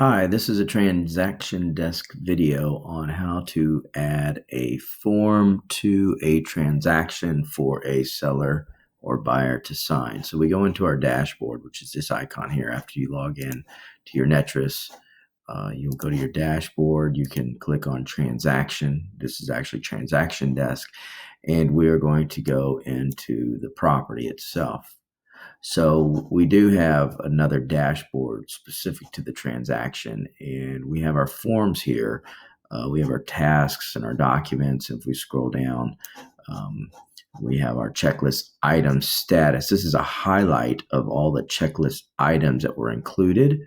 Hi, this is a transaction desk video on how to add a form to a transaction for a seller or buyer to sign. So we go into our dashboard, which is this icon here after you log in to your Netris. You'll go to your dashboard. You can click on transaction. This is actually transaction desk, and we are going to go into the property itself. So we do have another dashboard specific to the transaction, and we have our forms here. We have our tasks and our documents. If we scroll down, um, we have our checklist item status. This is a highlight of all the checklist items that were included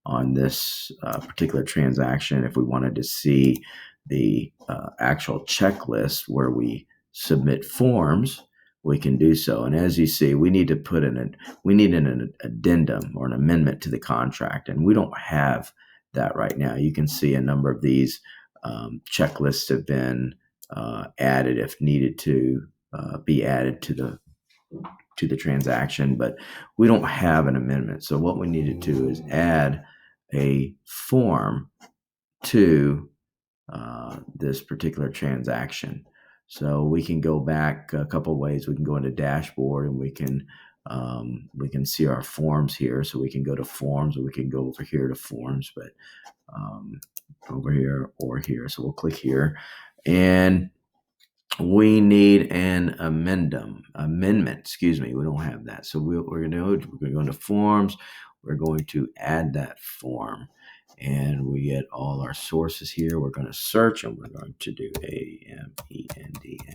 on this particular transaction. If we wanted to see the actual checklist where we submit forms, we can do so. And as you see, we need to put in an addendum or an amendment to the contract, and we don't have that right now. You can see a number of these checklists have been added if needed to be added to the transaction, but we don't have an amendment. So what we need to do is add a form to this particular transaction. So we can go back a couple of ways. We can go into dashboard, and we can see our forms here. So we can go to forms, or we can go over here to forms, but over here or here. So we'll click here, and we need an amendment. Excuse me, we don't have that. So we're going to go into forms. We're going to add that form, and we get all our sources here. We're going to search, and we're going to do AMENDMENT,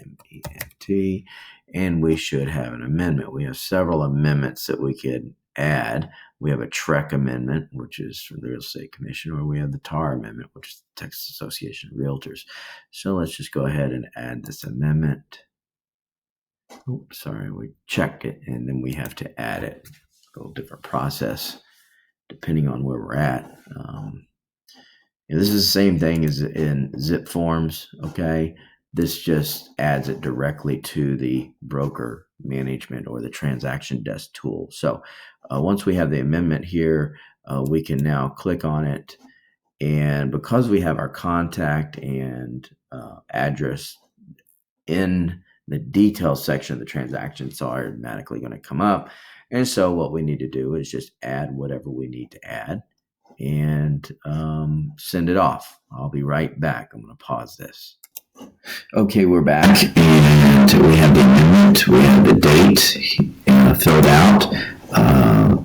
and we should have an amendment. We have several amendments that we could add. We have a TREC amendment, which is from the Real Estate Commission, or we have the TAR amendment, which is the Texas Association of Realtors. So let's just go ahead and add this amendment. Oops, sorry, we check it, and then we have to add it. A little different process depending on where we're at. This is the same thing as in zip forms, okay? This just adds it directly to the broker management or the transaction desk tool. So once we have the amendment here, we can now click on it. And because we have our contact and address in the details section of the transaction, it's automatically going to come up. And so what we need to do is just add whatever we need to add and send it off. I'll be right back. I'm going to pause this. Okay, we're back, and we have the amendment. We have the date filled out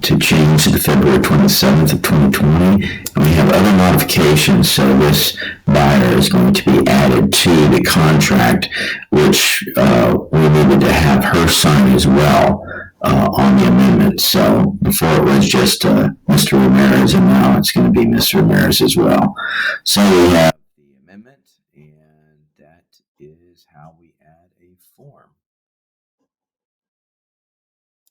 to change to the February 27th of 2020, and we have other modifications. So this buyer is going to be added to the contract, which we needed to have her sign as well on the amendment. So before it was just Mr. Ramirez, and now it's going to be Mr. Ramirez as well. So we have the amendment, and that is how we add a form.